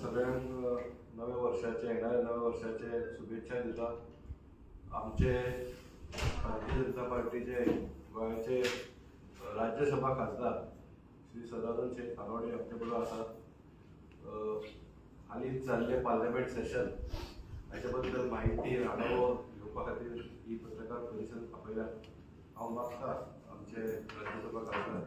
सगळ्यांक नव्या वर्षाचे येणाऱ्या नव्या वर्षाचे शुभेच्छा दिता. आमचे भारतीय जनता पार्टीचे गोंयचे राज्यसभा खासदार श्री सदानंद शेख खानोडे आमचे बरोबर आसात. हालींच जाल्ले पार्लमेंट सेशन हाचे बद्दल म्हायती आढावो घेवपा खातीर ही पत्रकार परिशद आपयल्या. हांव मागता आमचे राज्यसभा खासदार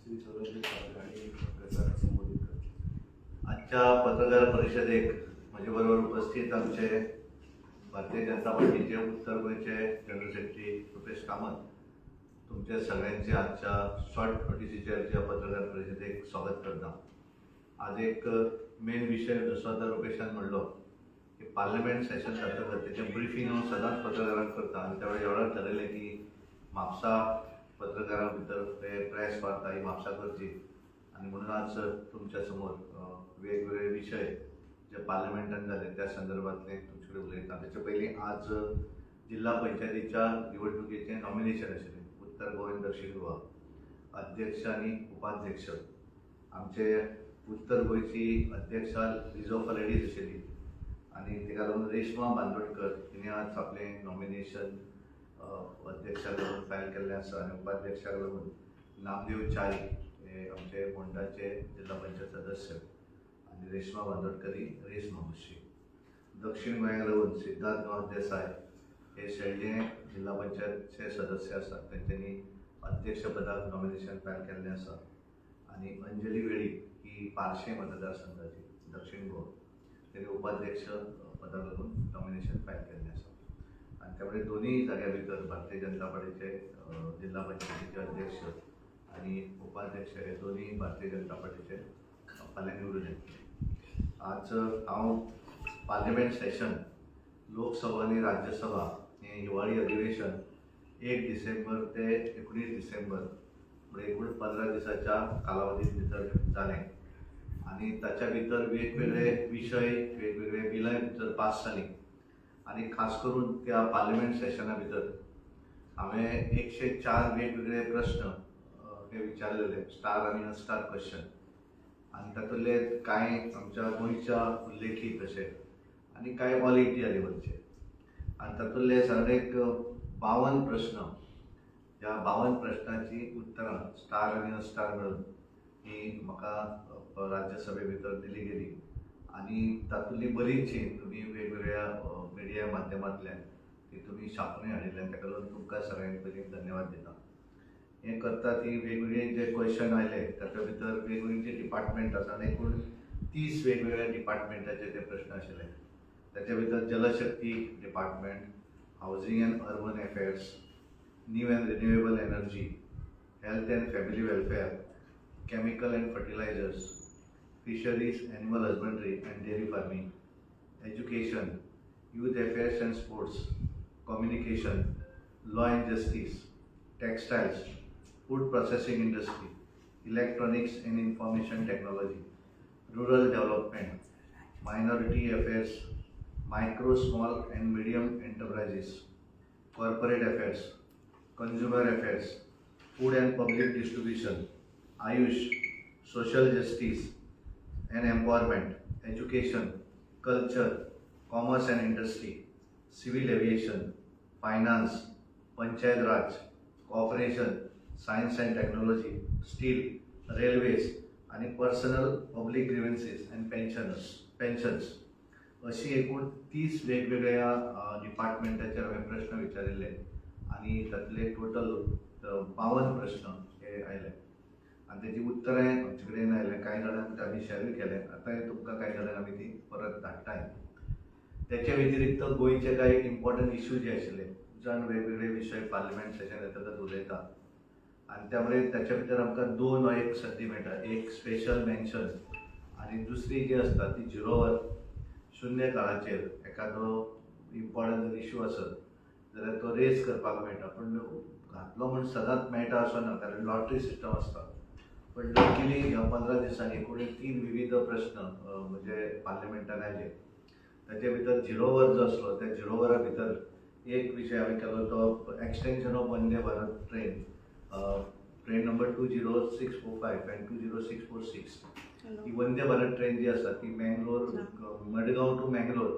श्री सदानंद शेख खानोडे हांणी प्रेसाक संबोधीत करचें. आजच्या पत्रकार परिषदेक म्हजे बरोबर उपस्थित आमचे भारतीय जनता पार्टीचे उत्तर गोंयचे जनरल सेक्रेटरी रुपेश कामत, तुमचे सगळ्यांचे आजच्या शॉर्ट नोटिसीचेर पत्रकार परिषदेक स्वागत करता. आज एक मेन विषय जसो आतां रुपेशान म्हणलो की पार्लमेंट सेशन जातकच तेचें ब्रिफींग हांव सदांच पत्रकारांक करता आनी त्या वेळी एवढाच ठरयलें की म्हापसा पत्रकारां भितर प्रेस वार्ता ही म्हापसा करची आनी म्हणून आज तुमच्या समोर वेगवेगळे विशय जे पार्लमेंटान जाले त्या संदर्भातले तुमचे कडेन उलयता. तेचे पयलीं आज जिल्हा पंचायतीच्या निवडणुकीचें नॉमिनेशन आशिल्लें उत्तर गोंय दक्षिण गोवा अध्यक्ष आनी उपाध्यक्ष. आमचे उत्तर गोंयची अध्यक्षा रिजर्व लेडीज आशिल्ली आनी ताका लागून रेश्मा बांदोडकर तिणें आज आपलें नॉमिनेशन अध्यक्षाक लागून फायल केल्लें आसा आनी उपाध्यक्षाक लागून नामदेव च्यारी हे आमचे फोंडाचे जिल्हा पंचायत सदस्य आनी रेश्मा बांदोडकर ही रेस मावशी. दक्षिण गोंयाक लागून सिद्धार्थ गांव देसाय हे शेळडे जिल्हा पंचायतचे सदस्य आसात, तेंच्यांनी अध्यक्ष पदाक नॉमिनेशन फायल केल्लें आसा. आनी अंजली वेळी ही पार्शे मतदारसंघाची दक्षिण गोवा, तेणी उपाध्यक्ष पदाक लागून नॉमिनेशन फायल केल्लें आसा. आनी त्यामुळे दोनूय जाग्या भितर भारतीय जनता पार्टीचे जिल्हा पंचायतीचे अध्यक्ष आनी उपाध्यक्ष हे दोनूय भारतीय जनता पार्टीचे फाल्यां निवडून येतले. आज हांव पार्लिमेंट सेशन लोकसभा आनी राज्यसभा हें हिवाळी अधिवेशन 1 डिसेंबर ते 19 डिसेंबर म्हणजे एकूण 15 दिसाच्या कालावधी भितर जालें आनी ताच्या भितर वेगवेगळे विशय वेगवेगळे बिलां भितर पास जालीं आनी खास करून त्या पार्लिमेंट सेशना भितर हांवें 104 वेगवेगळे प्रश्न हे विचारलेले, स्टार आनी अनस्टार क्वेश्चन, आनी तातूंतले कांय आमच्या गोंयच्या उल्लेखीत अशे आनी कांय ऑल इंडिया लेवलचे. आनी तातूंतले सादारण 52 प्रश्न, ह्या 52 प्रश्नांची उतरां स्टार आनी अनस्टार मेळून ही म्हाका राज्यसभे भितर दिली गेली आनी तातूंतली बरीचशी तुमी वेगवेगळ्या मिडिया माध्यमांतल्यान ती तुमी छापूनय हाडिल्ल्यान ताका लागून तुमकां सगळ्यांक पयलीं धन्यवाद दिता. हें करता ती वेगवेगळे जे क्वेश्चन आयले ताच्या भितर वेगवेगळे जे डिपार्टमेंट आसा एकूण 30 वेगवेगळ्या डिपार्टमेंटाचे ते प्रश्न आशिल्ले. ताच्या भितर Jal Shakti department, housing and urban affairs, new and renewable energy, health and family welfare, chemical and fertilisers, fisheries, animal husbandry and dairy farming, education, youth affairs and sports, communication, law and justice, textiles, food processing industry, electronics and information technology, rural development, minority affairs, micro, small and medium enterprises, corporate affairs, consumer affairs, food and public distribution, Ayush, social justice and empowerment, education, culture, commerce and industry, civil aviation, finance, panchayat raj, cooperation, science and technology, steel, railways आणि personnel public grievances and pensions अशी एकूण 30 वेगवेगळ्या डिपार्टमेंटाचेर हांवें प्रश्न विचारिल्ले आनी तातले total 52 प्रश्न हे आयले आनी तेजी उतरां आमचे कडेन आयले. कांय जाणांक आमी शेअरूय केले, आतां तुमकां कांय जाणांक आमी ती परत धाडटाय. त्याच्या व्यतिरिक्त गोंयचे कांय इम्पॉर्टंट इश्यू जे आशिल्ले जाण वेगवेगळे विशय पार्लिमेंट सेशन येतकच उलयता आनी त्यामुळे त्याच्या भितर आमकां 2 वा 1 संदी मेळटा, एक स्पेशल मेन्शन आनी दुसरी जी आसता ती 0 वर शून्य काळाचेर एखादो इम्पॉर्टंट इश्यू आसत जाल्यार तो रेज करपाक मेळटा. पूण घातलो म्हूण सदांच मेळटा असो ना, कारण लॉटरी सिस्टम आसता. पण लकीली ह्या 15 दिसांनी एकूण 3 विविध प्रश्न म्हणजे पार्लिमेंटान आयले. ताचे भितर 0 वर जो आसलो त्या 0 वरा भितर एक विशय हांवें केलो तो extension of Vande Bharat train number 20645 and 20646 ती वंदे भारत ट्रेन जी आसा ती मँगलोर मडगांव टू मँगलोर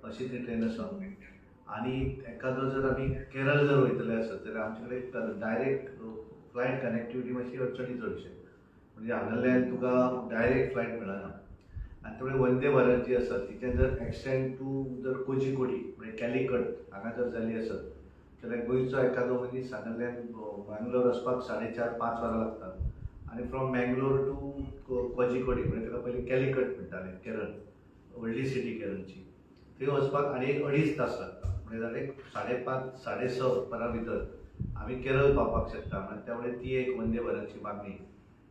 अशी ती ट्रेन आसा आनी एखादो जर आमी केरळ जर वयतले आसत जाल्यार आमचे कडेन डायरेक्ट फ्लायट कनेक्टिविटी मातशी अडचणी चडशे म्हणजे हांगाल्यान तुका डायरेक्ट फ्लायट मेळना आनी त्यामुळे वंदे भारत जी आसा तिचें जर एक्सटेंड टू जर कोचीकोडी म्हणजे कॅलिकट हांगा जर जाली आसत जाल्यार गोंयचो एखादो मनीस हांगाल्यान मँगलोर वचपाक 4.5-5 वरां लागतात आनी फ्रॉम मँगलोर टू कोचीकोडी म्हणजे ताका पयलीं कॅलिकट म्हणटाले केरळ व्हडली सिटी केरळची थंय वचपाक आनी एक 2.5 तास लागता म्हणजे जाले 5.5-6.5 वरां भितर आमी केरळ पावपाक शकता आनी त्यामुळे ती एक वंदे भारतची मागणी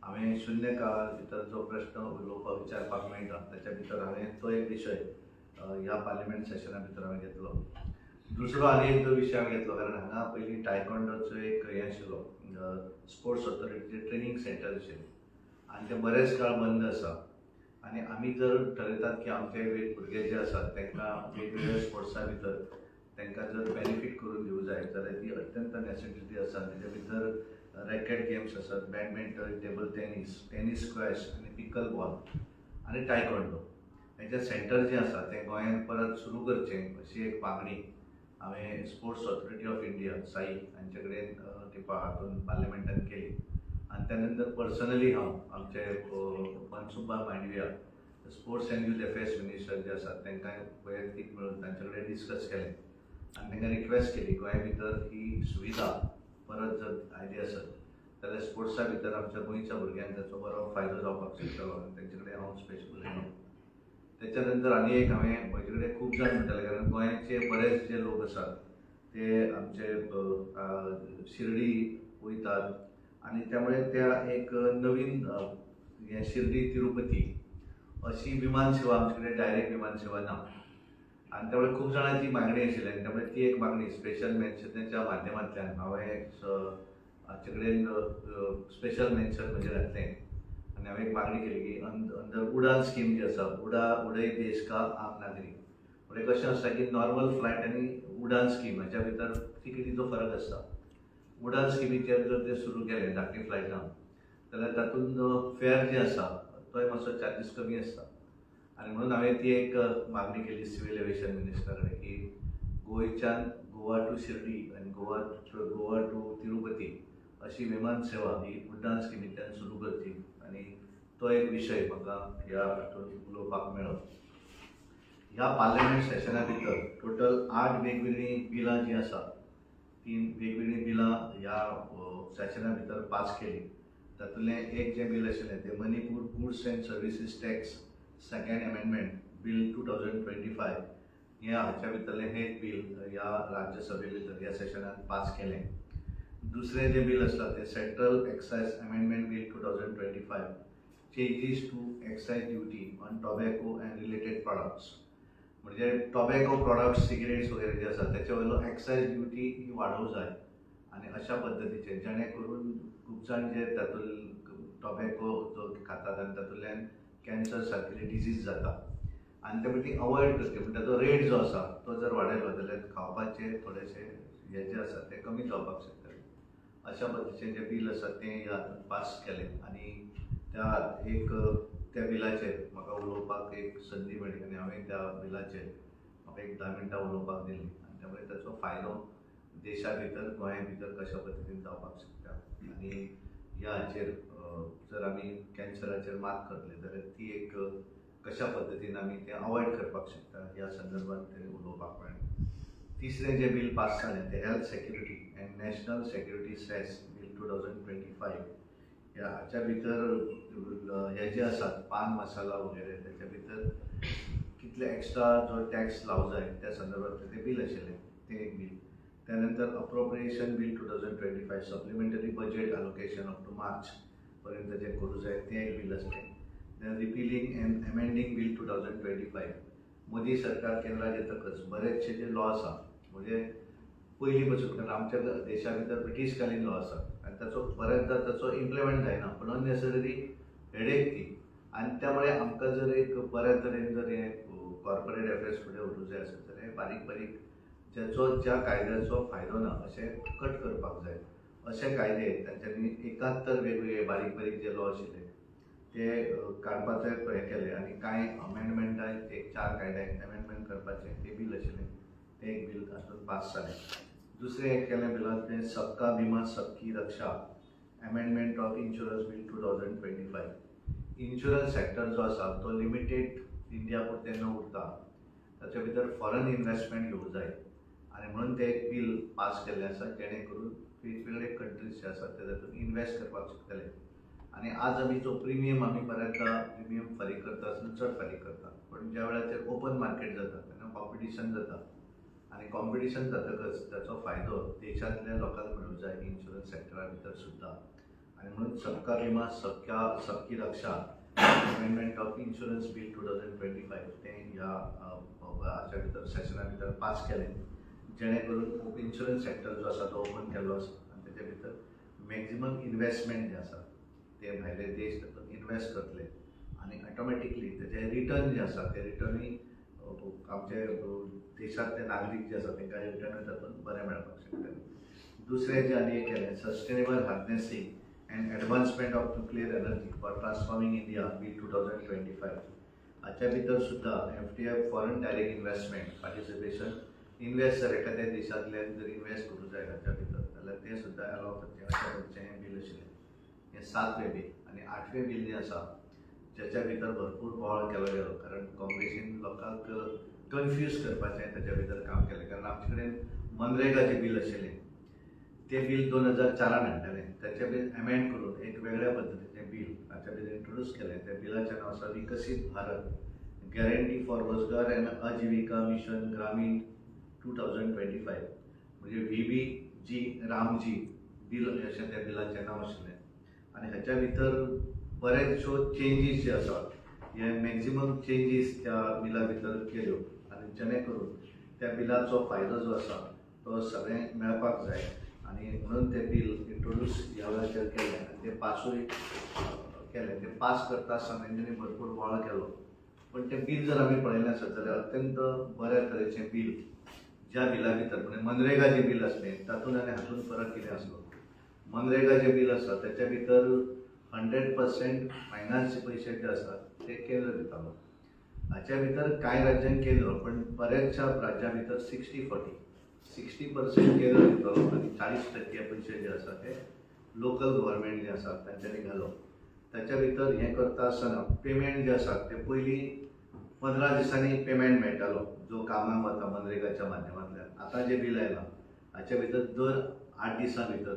हांवें शुन्य काळा भितर जो प्रश्न उलोवपाक विचारपाक मेळटा ताच्या भितर हांवें तो एक विशय ह्या पार्लिमेंट सेशना भितर हांवें घेतलो दुसरो आनी एक जो विशय हांवें घेतलो कारण हांगा पयलीं टायकोंडोचो एक हें आशिल्लो स्पोर्ट्स ऑथॉरिटीचें ट्रेनींग सेंटर आशिल्लें आनी तें बरेच काळ बंद आसा आनी आमी जर ठरयतात की आमचे भुरगे जे आसात तांकां वेगवेगळ्या स्पोर्ट्सा भितर तांकां जर बेनिफीट करून दिवंक जाय जाल्यार ती अत्यंत नेसेसिटी आसा तेच्या भितर रॅकेट गेम्स आसात बॅडमिंटन टेबल टेनीस स्क्वॅश आनी पिकल बॉल आनी टायकोंडो हेचें सेंटर जें आसा तें गोंयांत परत सुरू करचें अशी एक मागणी हांवें sports authority of India Sai हांचे कडेन हातून पार्लिमेंटान केली आनी त्या नंतर पर्सनली हांव आमचे Mansukh Mandaviya sports and youth affairs minister जे आसात तांकां वैयक्तीक मेळून तांचे कडेन डिस्कस केलें आनी तांकां रिक्वेस्ट केली गोंया भितर ही सुविधा परत जर आयली आसत जाल्यार स्पोर्ट्सा भितर आमच्या गोंयच्या भुरग्यांक ताचो बरो फायदो जावपाक शकतलो आनी तांचे कडेन हांव स्पेशल उलयलो त्याच्या नंतर आनी एक हांवें म्हजे कडेन खूब जाण म्हणटाले कारण गोंयचे बरेच जे लोक आसात ते आमचे शिर्डी वयतात आनी त्यामुळे त्या एक नवीन हें शिर्डी तिरुपती अशी विमान सेवा आमचे कडेन डायरेक्ट विमान सेवा ना आनी त्यामुळे खूब जाणांची मागणी आशिल्ली आनी त्यामुळे ती एक मागणी स्पेशल मेन्शनाच्या माध्यमांतल्यान हांवें हाचे कडेन स्पेशल मेन्शन म्हणजे घातलें आनी हांवें एक मागणी केली की अंडर उडान स्कीम जी आसा उडय देश का आम नागरीक म्हणजे कशें आसता की नॉर्मल फ्लायट आनी उडान स्कीम हाच्या भितर तिकेटीचो फरक आसता उडान स्किमीचेर जर ते सुरू केलें धाकटी फ्लायटां जाल्यार तातूंत फेअर जे आसा तोय मातसो चार्जीस कमी आसता आनी म्हणून हांवें ती एक मागणी केली सिव्हील एविएशन मिनिस्टरा कडेन की गोंयच्यान गोवा टू शिर्डी आनी गोवा टू तिरुपती अशी विमान सेवा ही उड्डाण स्किमींतल्यान सुरू करची आनी तो एक विशय म्हाका ह्या हातूंत उलोवपाक मेळ्ळो ह्या पार्लिमेंट सेशना भितर टोटल 8 वेगवेगळीं बिलां जीं आसा ती वेगवेगळीं बिलां ह्या सेशना भितर पास केली तातूंतलें एक जें बिल आशिल्लें तें Manipur goods end services tax second amendment bill 2025 हें हाच्या भितरलें हें एक बिल ह्या राज्यसभे भितर ह्या सेशनांत पास केलें दुसरें जें बिल आसता तें central excise amendment bill 2025 changes to excise duty on tobacco and related products म्हणजे टोबॅको प्रॉडक्ट्स सिगरेट्स वगैरे जे आसा त्याच्या वयलो एक्सायज ड्युटी ही वाडोवंक जाय आनी अशा पद्दतीचें जेणे करून खूब जाण जे तातूंत टोबॅको जो खातात आनी तातूंतल्यान कॅन्सर सारकिल्ली डिजीज जाता आनी ते ती अवॉयड करचे म्हणजे ताचो रेट जो आसा तो जर वाडयलो जाल्यार खावपाचे थोडेशे हे जे आसा ते कमी जावपाक शकतले अशा पद्दतीचें जें बिल आसा तें ह्या पास केलें आनी त्या बिलाचेर म्हाका उलोवपाक एक संदी मेळ्ळी आनी हांवें त्या बिलाचेर म्हाका एक 10 मिनटां उलोवपाक दिली आनी त्यामुळे ताचो फायदो देशा भितर गोंया भितर कशा पद्दतीन जावपाक शकता आनी ह्या हाचेर जर आमी कॅन्सराचेर मात करतले जाल्यार ती एक कशा पद्दतीन आमी तें अवॉयड करपाक शकता ह्या संदर्भांत तें उलोवपाक मेळ्ळें तिसरें जें बिल पास जालें तें health security and national security cess bill 2025 ह्या हाच्या भितर हे जे आसात पान मसाला वगैरे त्याच्या भितर कितले एक्स्ट्रा जो टॅक्स लावंक जाय त्या संदर्भांत तें बिल आशिल्लें तें एक बिल त्यानंतर appropriation bill 2025 supplementary budget allocation up to March पर्यंत जें करूं जाय तें एक बिल आसलें then repealing and amending bill 2025 Modi सरकार केंद्रात येतकच बरेचशे जे लॉ आसा म्हणजे पयलीं पासून कारण आमच्या देशा भितर ब्रिटीश कालीन लॉ आसा आनी ताचो बऱ्याचदा ताचो इम्प्लिमेंट जायना पूण अननेसेसरी हेडेक ती आनी त्यामुळे आमकां जर एक बऱ्या तरेन जर हे कॉर्पोरेट अफेर्स फुडें व्हरूंक जाय आसत जाल्यार बारीक बारीक ज्या कायद्याचो फायदो ना अशें कट करपाक जाय अशे कायदे तांच्यांनी 71 वेगवेगळे बारीक बारीक जे लॉ आशिल्ले ते काडपाचें हें केलें आनी कांय अमेंडमेंटाक एक 4 कायद्यांक अमेंडमेंट करपाचें तें बील आशिल्लें तें एक बील हातूंत पास जालें. दुसरें एक केलें बिलांत तें Sabka Bima Sabki Raksha amendment of insurance bill 2025. Insurance sector जो आसा तो लिमिटेड इंडिया पुरतें न उरता, ताचे भितर फॉरेन इन्वेस्टमेंट घेवंक जाय आनी म्हणून तें एक बील पास केल्लें आसा जेणे करून वेगवेगळे कंट्रीज जे आसात ते तातूंत इन्वेस्ट करपाक शकतले. आनी आज आमी जो प्रिमियम आमी बऱ्याचदा प्रिमियम फारीक करता आसतना चड फारीक करता, पण ज्या वेळार ते ओपन मार्केट जाता तेन्ना कॉम्पिटिशन जाता आनी कॉम्पिटिशन जातकच ताचो फायदो देशांतल्या लोकांक मेळूंक जाय इन्शुरन्स सेक्टरा भितर सुद्दां. आनी म्हणून सबका विमा सबकी Raksha amendment of insurance bill 2025 तें ह्या हाच्या भितर सेशना भितर पास केलें जेणे करून इन्शुरन्स सेक्टर जो आसा तो ओपन केल्लो आसा आनी तेच्या भितर मॅक्झिमम इन्वेस्टमेंट जे आसा ते भायले देश तातूंत इन्वेस्ट करतले आनी ऑटोमॅटिकली तेजे रिटर्न जे आसा ते रिटर्नूय आमचे देशांतले नागरीक जे आसा तांकां रिटर्नूय तातूंत बरें मेळपाक शकतले. दुसरें जे आनी एक केलें sustainable harnessing and advancement of nuclear energy for transforming India Bill 2025. हाच्या भितर सुद्दां FDI foreign direct investment participation investor एखाद्या देशांतल्यान जर इन्वेस्ट करूंक जाय हाच्या भितर जाल्यार तें सुद्दां अलाव करचें अशें तरेचें हें बील आशिल्लें. हें 7वें बील आनी 8वें बील जें आसा जेच्या भितर भरपूर बोवाळ केलो गेलो कारण काँग्रेसीन लोकांक कन्फ्यूज करपाचें ताच्या भितर काम केलें कारण आमचे कडेन मनरेगाचें बील आशिल्लें ते बील 2004 हाडलेलें त्याचे बील अमेंड करून एक वेगळ्या पद्धतीचें बील हाच्या भितर इंट्रोड्यूस केलें. त्या बिलाचें नांव आसा विकसीत भारत गॅरंटी फॉर रोजगार एंड आजीविका मिशन ग्रामीण 2025 म्हणजे VBG रामजी बील अशें त्या बिलाचें नांव आशिल्लें. आनी हाच्या भितर बरेचश्यो चेंजीस जे आसात हे मॅक्झिमम चेंजीस त्या बिला भितर केल्यो आनी जेणे करून त्या बिलाचो फायदो जो आसा तो सगळ्यांक मेळपाक जाय आनी म्हणून तें बील इंट्रोड्यूस ह्या वेळाचेर केलें आनी तें पासूय केलें. तें पास करता आसतना तेंच्यांनी भरपूर बोवाळ केलो पण तें बील जर आमी पळयलें आसत जाल्यार अत्यंत बऱ्या तरेचें बील. ज्या बिला भितर म्हणजे मनरेगाचें बील आसलें तातूंत आनी हातूंत फरक कितें आसलो. मनरेगाचें बील आसा तेच्या भितर 100% फायनान्स पयशे जे आसात ते केंद्र दितालो. हाच्या भितर कांय राज्यांक केंद्र पण बऱ्याचशा राज्यां भितर 60-40 60% केंद्र दितलो आनी 40% पयशे जे आसा ते लोकल गव्हर्मेंट जे आसा तांच्यांनी घालप. ताच्या भितर हें करता आसतना पेमेंट जे आसा ते पयलीं 15 दिसांनी पेमेंट मेळटालो जो कामाक वता मनरेगाच्या माध्यमांतल्यान. आतां जें बील आयलां हाच्या भितर दर 8 दिसां भितर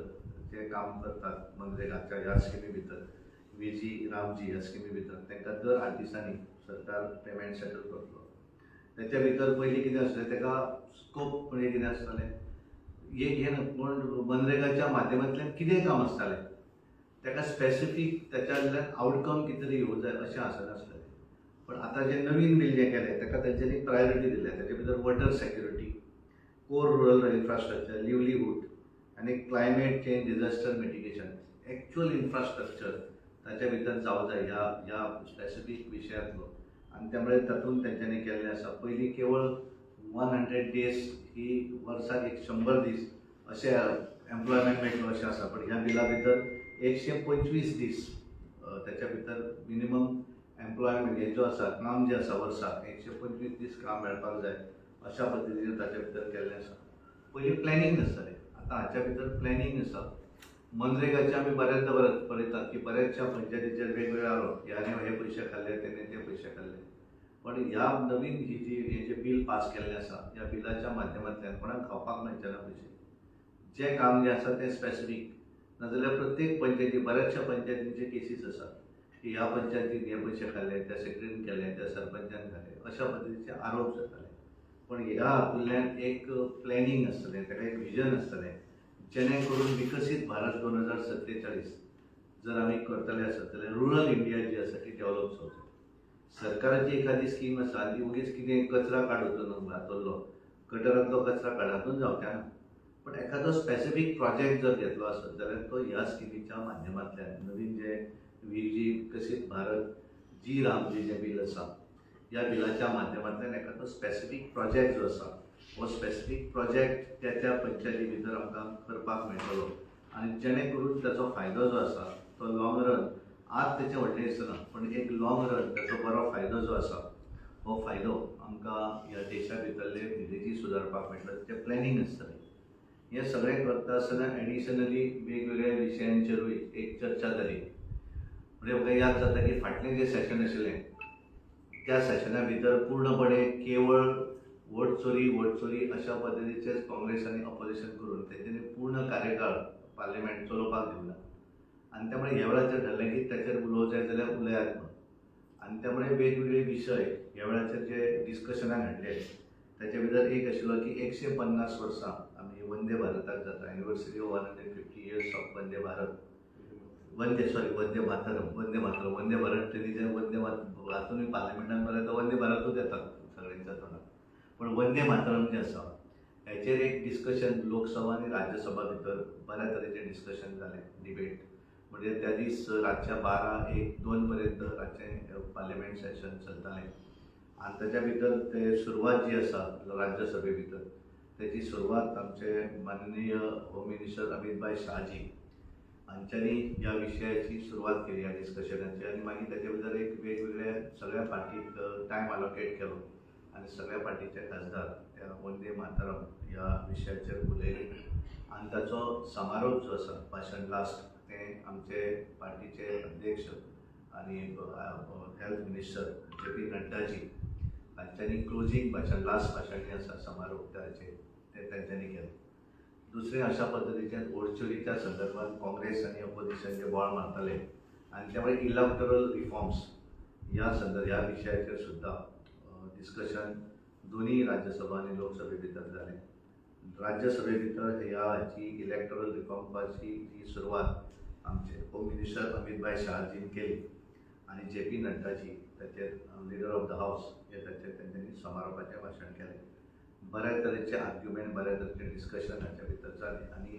जे काम करतात मनरेगाच्या ह्या स्किमी भितर VG रामजी ह्या स्किमी भितर तांकां दर 8 दिसांनी सरकार पेमेंट सेटल करतलो. त्याच्या भितर पयलीं कितें आसलें ताका स्कोप म्हणजे कितें आसतालें हें मनरेगाच्या माध्यमांतल्यान कितें काम आसतालें ताका स्पेसिफीक त्याच्यातल्यान आउटकम कितें तरी येवंक जाय अशें आसनासलें. पण आतां जें नवीन बील जें केलें ताका तेंच्यांनी प्रायोरिटी दिल्या. ताचे भितर water security core rural infrastructure livelihood आनी climate change disaster mitigation actual infrastructure ताच्या भितर जावं जाय ह्या स्पेसिफीक विशयांतलो आनी त्यामुळे तातूंत तेंच्यांनी केल्लें आसा. पयलीं केवळ 100 डेज ही वर्साक 100 दीस अशें एम्प्लॉयमेंट मेळटलो अशें आसा. पण ह्या बिला भितर 125 दीस त्याच्या भितर मिनिमम एम्प्लॉयमेंट हे जो आसा काम जे आसा वर्साक 125 दीस काम मेळपाक जाय अशा पद्दतीन ताच्या भितर केल्लें आसा. पयलीं प्लॅनिंग नासतालें आतां हाच्या भितर प्लॅनिंग आसा. मनरेगाचे आमी बऱ्याचदा पळयतात की बऱ्याचशा पंचायतीचेर वेगवेगळे आरोप ह्याने हे पयशे खाल्ले तेणे ते पयशे खाल्ले. पण ह्या नवीन हे जे बील पास केल्लें आसा ह्या बिलाच्या माध्यमांतल्यान कोणाक खावपाक मेळचे ना पयशे. जें काम जें आसा तें स्पेसिफीक नाजाल्यार प्रत्येक पंचायती बऱ्याचशा पंचायतींचे केसीस आसात की ह्या पंचायतीन हे पयशे खाल्ले त्या सेक्रेटरीन केले त्या सरपंचान खाल्ले अशा पद्दतीचे आरोप जाताले. पण ह्या हातूंतल्यान एक प्लॅनिंग आसतलें ताका एक विजन आसतलें जेणे करून विकसीत भारत 2047 जर आमी करतले आसत जाल्यार रुरल इंडिया जी आसा ती डेव्हलप जावची. सरकाराची एखादी स्कीम आसा ती उगीच कितें कचरा काडून हातूंतलो गटरांतलो कचरा काडातून जावचें ना. पण एखादो स्पेसिफीक प्रोजेक्ट जर घेतलो आसत जाल्यार तो ह्या स्किमीच्या माध्यमांतल्यान नवीन जे विकसीत भारत जी रामजी जें बील आसा ह्या बिलाच्या माध्यमांतल्यान एखादो स्पेसिफीक प्रोजेक्ट जो आसा हो स्पेसिफीक प्रोजेक्ट त्या पंचायती भितर आमकां करपाक मेळटलो आनी जेणे करून ताचो फायदो जो आसा तो लॉंग रन आज त्याचे व्हडलें दिसना पण एक लॉंग रन त्याचो बरो फायदो जो आसा हो फायदो आमकां ह्या देशा भितरले विलेजी सुदारपाक मेळटलो तें प्लॅनिंग आसतलें. हे सगळें करता आसतना एडिशनली वेगवेगळ्या विशयांचेरूय एक चर्चा जाली. म्हणजे म्हाका याद जाता की फाटलें जें सेशन आशिल्लें त्या सेशना भितर पूर्णपणे केवळ वोट चोरी अशा पद्दतीचेच काँग्रेस आनी ऑपोजिशन करून तेंच्यांनी पूर्ण कार्यकाळ पार्लिमेंट चलोवपाक दिवना. आनी त्यामुळे ह्या वेळाचेर ठरलें की ताचेर उलोवंक जाय जाल्यार उलयात म्हणून. आनी त्यामुळे वेगवेगळे विशय ह्या वेळाचेर जे डिस्कशनाक हाडले ताचे भितर एक आशिल्लो की 150 वर्सां आमी वंदे भारताक जाता anniversary of 150 years of Vande Bharat Vande Bharat ट्रेनीचे वंदे हातून पार्लिमेंटान बरें तो वंदे भारतूच येता सगळ्यांच्या तोंडात. पण वंदे मातरम जे आसा हेचेर एक डिस्कशन लोकसभा आनी राज्यसभा भितर बऱ्या तरेचें डिस्कशन जालें डिबेट. म्हणजे त्या दीस रातच्या 12-1-2 पर्यंत रातचें पार्लिमेंट सेशन चलतालें. आनी ताच्या भितर ते सुरवात जी आसा राज्यसभे भितर तेची सुरवात आमचे माननीय होम मिनिस्टर अमित भाई शाहजी हांच्यांनी ह्या विशयाची सुरवात केली ह्या डिस्कशनाची. आनी मागीर ताचे भितर एक वेगवेगळ्या सगळ्या पार्टीक टायम अलोकेट केलो आनी सगळ्या पार्टीचे खासदार त्या वंदे मातरम ह्या विशयाचेर उलयले. आनी ताचो समारोप जो आसा भाशण लास्ट तें आमचे पार्टीचे अध्यक्ष आनी health minister JP Naddaji हांच्यांनी closing भाशण लास्ट भाशण जें आसा समारोप त्याचें तें तेंच्यांनी केलें. दुसरें अशा पद्दतीचें वोटचोरीच्या संदर्भात काँग्रेस आनी ऑपोजिशन जे बोळ मारताले आनी त्यामुळे इलेक्टोरल रिफॉर्म्स ह्या विशयाचेर सुद्दां डिस्कशन दोन्ही राज्यसभा आनी लोकसभे भितर जालें. राज्यसभे भितर ह्या हाची इलेक्टोरल रिफॉर्माची जी सुरवात आमचे होम मिनिस्टर अमित भाई शाहजीन केली आनी JP नड्डाजी ताचेर लिडर ऑफ द हावस हे ताचेर तेंच्यांनी समारोपाचें भाशण केलें. बऱ्या तरेचें आर्ग्युमेंट बऱ्या तरेचें डिस्कशन हाच्या भितर जालें. आनी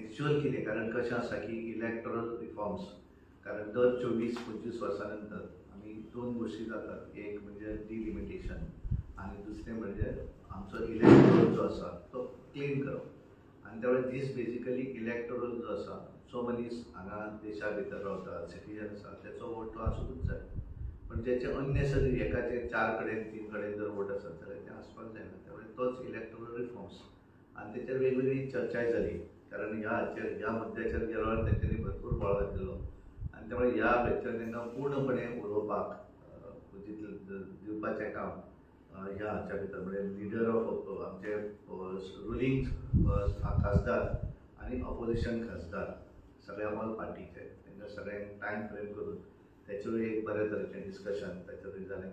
एक्चुअल कितें कारण कशें आसा की इलेक्टोरल रिफॉर्म्स कारण दर 24-25 वर्सां नंतर आमी 2 गोश्टी जातात. एक म्हणजे डिलिमिटेशन आनी दुसरें म्हणजे आमचो इलेक्टोरल जो आसा तो क्लीन करप. आनी त्यामुळे दीस बेजिकली इलेक्टोरल जो आसा जो मनीस हांगा देशा भितर रावता सिटीजन आसा तेचो वोट तो आसूंकच जाय. पण जेचे अननेसरी एकाचे 4 कडेन 3 कडेन जर वोट आसत जाल्यार तें आसपाक जायना. त्यामुळे तोच इलेक्टोरल रिफॉर्म्स आनी तेचेर वेगवेगळी चर्चाय जाली. कारण ह्या मुद्द्याचेर गेलो वेळार तेंच्यांनी भरपूर बळ घातिल्लो आनी त्यामुळे ह्या लेक्चर तांकां पूर्णपणे उलोवपाक दिवपाचें काम ह्या हाच्या भितर म्हणजे लिडर ऑफ आमचे रुलींग खासदार आनी ऑपोजिशन खासदार सगळ्या ऑल पार्टीचे तांकां सगळ्यांक टायम फ्रेम करून तेचेरूय एक बऱ्या तरेचें डिस्कशन तेचेरूय जालें.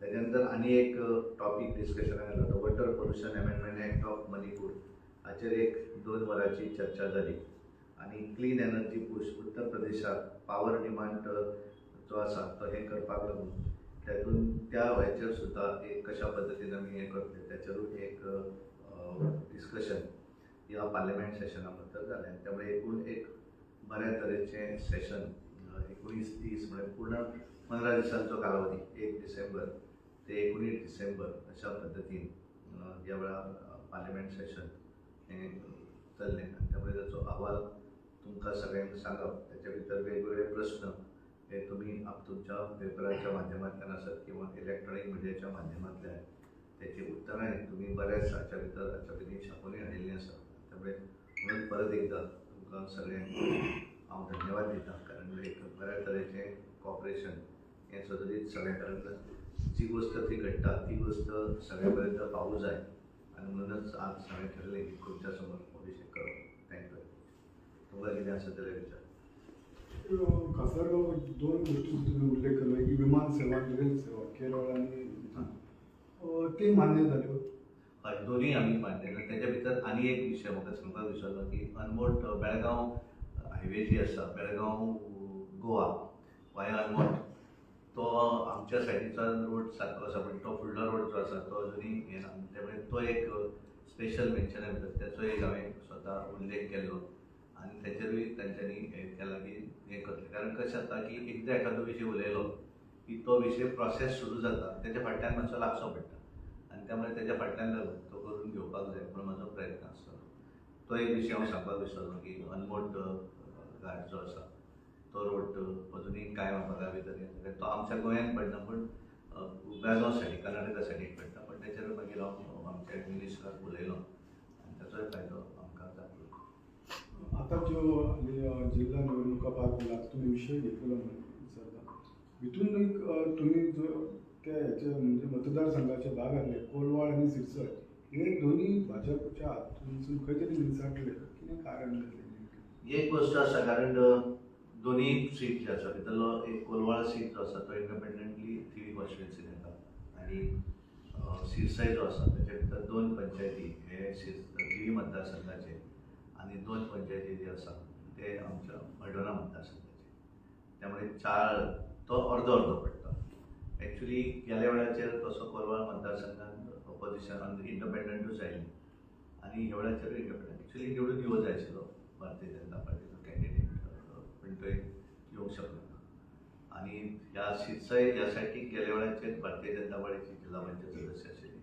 तेच्या नंतर आनी एक टॉपीक डिस्कशनाक आयलो तो water pollution amendment act of Manipur हाचेर एक 2 वरांची चर्चा जाली. आनी क्लीन एनर्जी पुश उत्तर प्रदेशाक पावर डिमांड जो आसा तो हे करपाक लागून त्यातून त्या हाचेर सुद्दां एक कशा पद्दतीन आमी हें करतले तेचेरूय एक डिस्कशन ह्या पार्लिमेंट सेशना भितर जालें. त्यामुळे एकूण एक बऱ्या तरेचें सेशन 19-30 म्हणजे पूर्ण 15 दिसांचो कालावधी 1 डिसेंबर ते 19 डिसेंबर अशा पद्दतीन ह्या वेळार पार्लिमेंट सेशन हें चल्लें. आनी त्यामुळे ताचो अहवाल तुमकां सगळ्यांक सांगप. तेच्या भितर वेगवेगळे प्रस्न हे तुमी तुमच्या पेपराच्या माध्यमांतल्यान आसत किंवा इलेक्ट्रॉनीक मिडियाच्या माध्यमांतल्यान त्याची उत्तरां तुमी बऱ्याच हाच्या भितर हाच्या पयलीं छापूनय हाडिल्लीं आसा. त्यामुळे म्हणून परत एकदां तुमकां सगळ्यांक हांव धन्यवाद दिता. कारण एक बऱ्या तरेचें कॉपरेशन हें सदरीत सगळ्या कडेन जी गोश्ट ती घडटा ती गोश्ट सगळ्या पर्यंत पावूं जाय आनी म्हणूनच आज हांवें ठरलें की तुमच्या समोर हो विशय करप. थँक्यू. तुमकां कितें आसा जाल्यार विचार. कासारगाव 2 गोष्टी तुम्ही उल्लेख केला की विमान सेवा रेल सेवा केरळ आणि ते मान्य झाले. हय दोन्ही आमी मान्य केले. तेच्या भितर आनी एक विशय म्हाका सांगपाक विसरलो की अनमोट बेळगांव हायवे जी आसा बेळगांव गोवा वाया अनमोट तो आमच्या सायडीच्यान रोड सारको आसा पण तो फुडलो रोड जो आसा तो अजुनी हे ना. त्यामुळे तो एक स्पेशल मेन्शना भितर त्याचो एक हांवें स्वता उल्लेख केल्लो आनी तेचेरूय तांच्यांनी हें केलां की हें करतलें. कारण कशें जाता की एकदां एखादो विशय उलयलो की तो विशय प्रोसेस सुरू जाता तेच्या फाटल्यान मातसो लागचो पडटा आनी त्यामुळे तेच्या फाटल्यान लागून तो करून घेवपाक जाय म्हणून म्हाजो प्रयत्न आसतलो. तो एक विशय हांव सांगपाक विसरलो की अनमोट घाट जो आसा तो रोड अजुनूय कांय भागा भितर येता तो आमच्या गोंयांत पडना पूण बेळगांव सायडीक कर्नाटका सायडीक पडटा पण तेचेर मागीर हांव आमच्या मिनिस्टराक उलयलो आनी ताचोय फायदो आमकां जातलो. आता ज्यो जिल्हा निवडणुका पार पडल्यात तुम्ही विषय घेतलेलो म्हणून विचारता भितून एक तुम्ही जो त्या ह्याचे म्हणजे मतदारसंघाचे भाग आसले कोलवाळ आनी सिरसय हे दोन्ही भाजपच्या हातून खंय तरी निसटले कितें कारण जालें? एक गोष्ट आसा कारण दोन्ही सीट जे आसा भितरलो एक कोलवाळ सीट जो आसा तो इंडिपेंडंटली 3 कॉन्स्टिट्युएन्सीन येता आनी सिरसाय जो आसा तेचे भितर 2 पंचायती हे दिवी मतदारसंघाचे आनी 2 पंचायती जे आसा ते आमच्या मडोना मतदारसंघाचे त्यामुळे 4 तो अर्दो अर्दो पडटा. एक्चुअली गेल्या वेळाचेर तसो कोलवाळ मतदारसंघात ऑपोजिशन इंडिपेंडंटूच आयली आनी ह्या वेळाचेर इंडिपेंडंट एक्चुअली निवडून येवं जाय आशिल्लो भारतीय जनता पार्टीचो कॅन्डिडेट पण तो येवंक शकलो ना आनी ह्या सिरसाय ह्या सायडीक गेल्या वेळाचेर भारतीय जनता पार्टीची जिल्हा पंचायत सदस्य आशिल्ली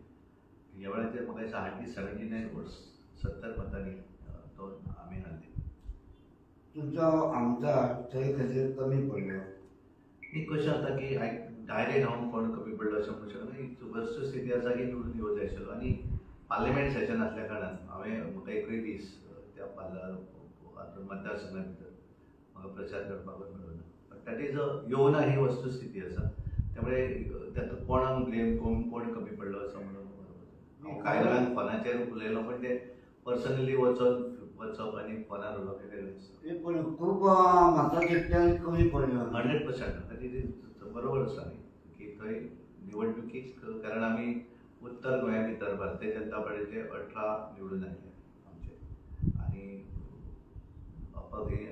ह्या वेळाचेर म्हाका दिसता हार्डली 79 वोट्स 70 मतांनी तो आमी हारले. तुमचो आमदार थंय खंयतरी कमी पडलो. एक कशें जाता की डायरेक्ट हांव कोण कमी पडलो अशें म्हणूंक शकना ही वस्तुस्थिती आसा की निवडून येवं जाय आशिल्लो आनी पार्लिमेंट सेशन आसल्या कारणान म्हाका एकूय दीस त्या मतदारसंघा भितर म्हाका प्रचार करपाकूच मेळूं ना बट दॅट इज येवना ही वस्तुस्थिती आसा त्यामुळे ताका कोणाक ब्लेम कोण कमी पडलो असं म्हणून हांव कांय जाणांक फोनाचेर उलयलो पण ते पर्सनली वचप आनी फोनार उलोवप हे वेगळें आसता. पूण खूब मतांक कमी पडलो. 100% बरोबर आसा की थंय निवडणुकीक कारण आमी उत्तर गोंया भितर भारतीय जनता पार्टीचे 18 निवडून आयले आमचे आनी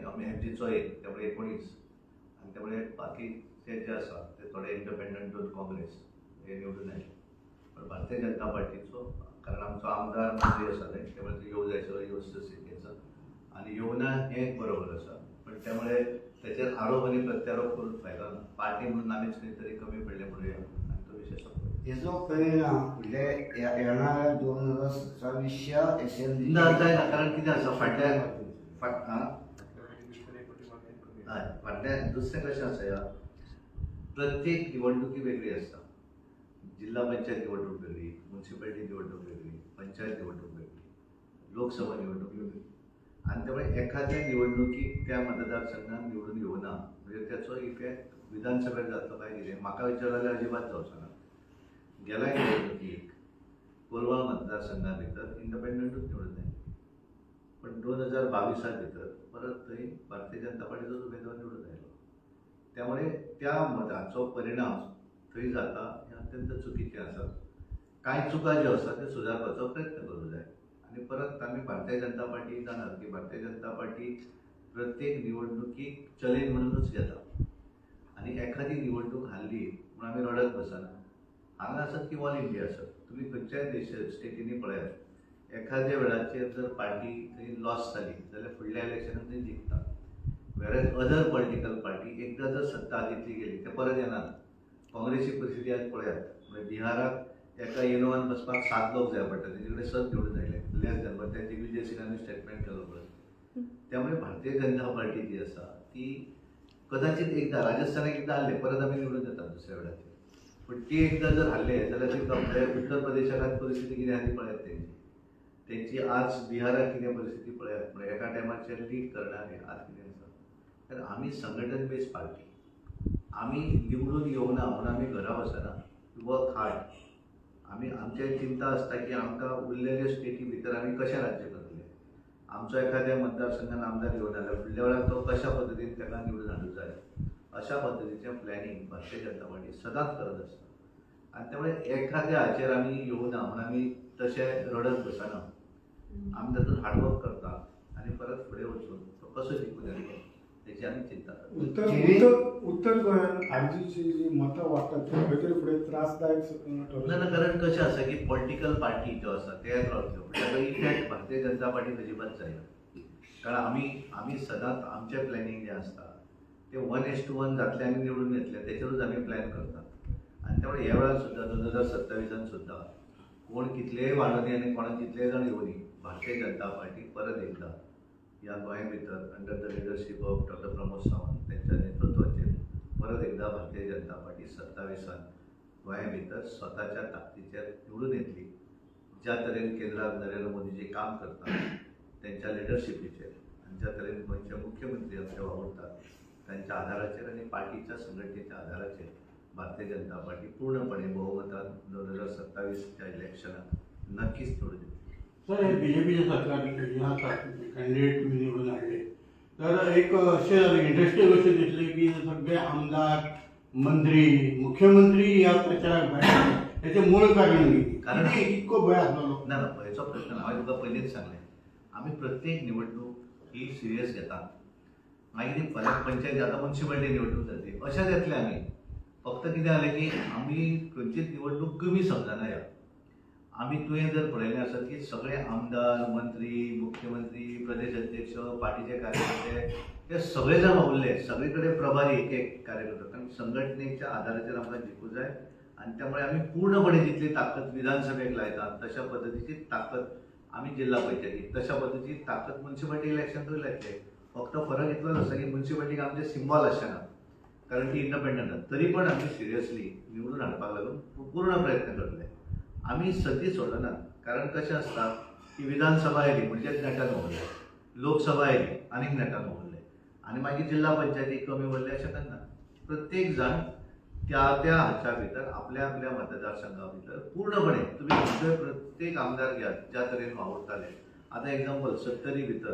आमी एमजीचो 1 त्यामुळे 19 आनी त्यामुळे बाकीचे जे आसा ते थोडे इंडिपेंडंट काँग्रेस हे निवडून आयले पण भारतीय जनता पार्टीचो कारण आमचो आमदार मंत्री आसा त्यामुळे तो येवं जाय आशिल्लो ही वस्तुस्थिती आसा आनी येवना हें बरोबर आसा पण त्यामुळे त्याचेर आरोप आनी प्रत्यारोप करून फायदो ना. पार्टी म्हणून आमीच खंय तरी कमी पडले म्हणूया आनी तो विशय सोंपलो. हेजो परिणाम फुडले येणाऱ्या 2027 असेंब्ली जाय ना कारण कितें आसा फाटल्या दुसरें कशें आसा ह्या प्रत्येक निवडणुकी वेगळी आसता. जिल्हा पंचायत निवडणूक वेगळी, म्युन्सिपालिटी निवडणूक वेगळी, पंचायत निवडणूक वेगळी, लोकसभा निवडणूक वेगळी आनी त्यामुळे एखाद्या निवडणुकीक त्या मतदारसंघात निवडून येवना म्हणजे त्याचो इफेक्ट विधानसभेत जातलो काय कितें म्हाका विचारलें जाल्यार अजिबात जावचो ना. गेल्या निवडणुकीक कोलवा मतदारसंघा भितर इंडिपेंडंटूच निवडून आयले पण 2022 भितर परत थंय भारतीय जनता पार्टीचोच उमेदवार निवडून आयलो त्यामुळे त्या मताचो परिणाम थंय जाता हें अत्यंत चुकीचें आसा. कांय चुका ज्यो आसा त्यो सुदारपाचो प्रयत्न करूं जाय आनी परत आमी भारतीय जनता पार्टी जाणात की भारतीय जनता पार्टी प्रत्येक निवडणुकीक चलेंज म्हणूनच घेता आनी एखादी निवडणूक हारली म्हूण आमी रडत बसना. हांगा आसत की ऑल इंडिया आसत तुमी खंयच्याय स्टेटींनी पळयात एखाद्या वेळाचेर जर पार्टी थंय लॉस जाली जाल्यार फुडल्या इलेक्शनाक थंय जिखता वेरएज अदर पॉलिटिकल पार्टी एकदां जर सत्ता हातींतली गेली ते परत येनात. काँग्रेसची परिस्थिती आज पळयात म्हणजे बिहाराक एका इनोवान बसपाक 7 लोक जाय पडटा तेजे कडेन 7 निवडून आयले लेस दॅन बट त्या दिग्विजय सिंहांनी स्टेटमेंट केलो पळय. त्यामुळे भारतीय जनता पार्टी जी आसा ती कदाचित एकदा राजस्थानाक एकदा हारले परत आमी निवडून येतात दुसऱ्या वेळाचेर पण ती एकदा जर हारले जाल्यार ती उत्तर प्रदेशाक आज परिस्थिती कितें आहा ती पळयात तेंची आज बिहाराक कितें परिस्थिती पळयात म्हणजे एका टायमाचेर लीड करणारे आज कितें आसा. तर आमी संघटन बेज पार्टी आमी निवडून येवना म्हणून आमी घरा बसना वर्क हार्ड. आमी आमचे चिंता आसता की आमकां उरलेले स्टेटी भितर आमी कशें राज्य करतले. आमचो एखाद्या मतदारसंघान आमदार येवन जाल्यार फुडल्या वेळार तो कशा पद्दतीन ताका निवडून हाडूंक जाय अशा पद्दतीचें प्लॅनिंग भारतीय जनता पार्टी सदांच करत आसता आनी त्यामुळे एखाद्या हाचेर आमी येवना म्हणून आमी तशें रडत बसना. आमी तातूंत हार्डवर्क करता आनी परत फुडें वचून तो कसो जिखून येतलो तेची आमी चिंता करता. उत्तर गोंयांत आरजीची जी मतां वाडटात ते खंय तरी फुडें त्रासदायक ना कारण कशें आसा की पॉलिटिकल पार्टी ज्यो आसा ते रावतल्यो पूण ताचो इफेक्ट भारतीय जनता पार्टीक अजिबात जायना कारण आमी सदांच आमचें प्लॅनिंग जें आसता ते 1:1 जातलें आनी निवडून येतले तेचेरूच आमी प्लॅन करतात आनी त्यामुळे ह्या वेळार सुद्दां 2027 सुद्दां कोण कितलेय वाडोनी आनी कोणाक कितलेय जाण येवनी भारतीय जनता पार्टी परत एकदा ह्या गोंया भितर under the leadership of doctor Pramod Sawant त्यांच्या नेतृत्वाचेर परत एकदा भारतीय जनता पार्टी 27 गोंया भितर स्वताच्या ताकदीचेर निवडून येतली. ज्या तरेन केंद्रात नरेंद्र मोदीजी काम करतात त्यांच्या लिडरशिपीचेर आणि ज्या तरेन गोंयचे मुख्यमंत्री आमचे वावुरतात त्यांच्या आधाराचेर आणि पार्टीच्या संघटनेच्या आधाराचेर भारतीय जनता पार्टी पूर्णपणे बहुमतान 2027च्या इलेक्शनात नक्कीच निवडून येतली. सर, हे बीजेपीचे सरकार ह्या कॅन्डिडेट तुम्ही निवडून आणले तर एक असे इंटरेस्टिंग गोष्ट दिसली की सगळे आमदार मंत्री मुख्यमंत्री या प्रचाराक भायर त्याचे मूळ कारण कारण- इतको भय आसलो ना भयचो प्रश्न ना. हांवें तुका पयलींच सांगलें आमी प्रत्येक निवडणूक ही सिरियस घेतात. मागीर पंचायती आतां म्युन्सिपालिटी निवडणूक जातली अशेंच येतले आमी. फक्त कितें जालें की आमी खंयचीच निवडणूक कमी समजना ह्या. आमी तुवें जर पळयलें आसत की सगळे आमदार मंत्री मुख्यमंत्री प्रदेश अध्यक्ष पार्टीचे कार्यकर्ते हे सगळे जाण उरले. सगळे कडेन प्रभारी एक एक कार्यकर्ते कारण संघटनेच्या आधाराचेर आमकां जिखूंक जाय आणि त्यामुळे आम्ही पूर्णपणे जितली ताकद विधानसभेक लायतात तशा पद्धतीची ताकद आम्ही जिल्हा पंचायतीक तशा पद्धतीची ताकद म्युन्सिपालिटी इलेक्शन लायतले. फक्त फरक इतलोच आसा की म्युन्सिपालिटीक आमचे सिंबॉल आसना कारण ती इंडिपेंडंट आसा. तरी पण आम्ही सिरियसली निवडून हाडपाक लागून पूर्ण प्रयत्न करतले. आम्ही सती सोडनात कारण कशें आसता की विधानसभा येयली म्हणजेच नेटान उरले, लोकसभा येयली आनीक नेटान उरले आनी मागीर जिल्हा पंचायती कमी उरले अशें करना. प्रत्येक जाण त्या त्या हाच्या भितर आपल्या आपल्या मतदारसंघा भितर पूर्णपणे तुम्ही खंयचोय प्रत्येक आमदार घेयात ज्या तरेन वावुरताले. आतां एक्झाम्पल 70 भितर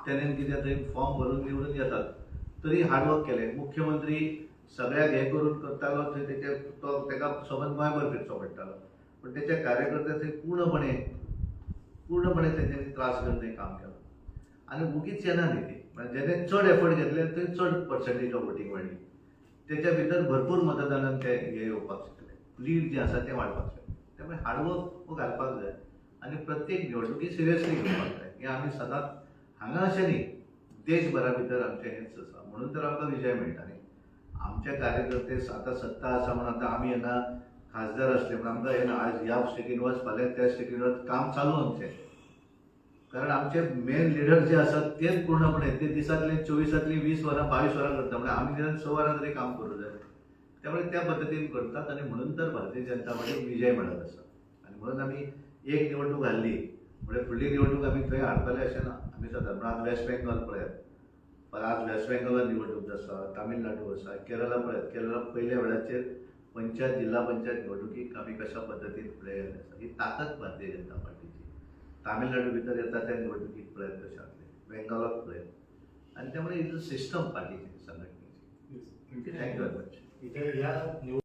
तेणेन कितें तरी फॉर्म भरून निवडून येतात तरी हार्डवर्क केलें. मुख्यमंत्री सगळ्याक हे करून करतालो थंय तेका सबंद गोंयभर फिरचो पडटालो पण त्याच्या कार्यकर्त्याचे पूर्णपणे तेंच्यांनी त्रास घेवन थंय काम केलं आनी उगीच येना न्ही ती. म्हणजे जेणे चड एफर्ट घेतले थंय चड पर्संटेज ऑफ वोटींग वाडली. त्याच्या भितर भरपूर मतदानान ते हे येवपाक शकले. लीड जे आसा तें वाडपाक शकले. त्यामुळे हार्डवर्क हो घालपाक जाय आनी प्रत्येक निवडणुकी सिरियसली घेवपाक जाय. हे आमी सदांच हांगा अशें न्ही देशभरा भितर आमचें हेंच आसा म्हणून तर आमकां विजय मेळटा न्ही. आमचे कार्यकर्ते आतां सत्ता आसा म्हणून आतां आमी हांगा खासदार असले म्हणून आमकां येना आज ह्या स्टेटीन वच फाल्यां त्या स्टेटीन वच काम चालू आमचें. कारण आमचे मेन लिडर जे आसात तेच पूर्णपणे ते दिसातले 24 20 वरां 22 वरां करता म्हणजे आमी निदान 6 वरां तरी काम करूं जाय. त्यामुळे त्या पद्दतीन करतात आनी म्हणून तर भारतीय जनता पार्टीक विजय मेळत आसा. आनी म्हणून आमी एक निवडणूक हारली म्हणजे फुडली निवडणूक आमी थंय हारतले अशें ना. आमी सदां पण आज वेस्ट बेंगॉल पळयात आज वेस्ट बेंगॉलात निवडणूक आसा, तामिळनाडू आसा, केरळा पळयात. केरळा पयल्या वेळाचेर पंचायत जिल्हा पंचायत निवडणुकीक आमी कशा पद्दतीन फुडें गेले आसा. ही ताकद भारतीय जनता पार्टीची. तामिळनाडू भितर येता त्या निवडणुकीक पळयात कशें जातलें, बेंगॉलाक पळयात आनी त्यामुळे इज अ सिस्टम पार्टीची संघटनेची. Thank you very much. इथे या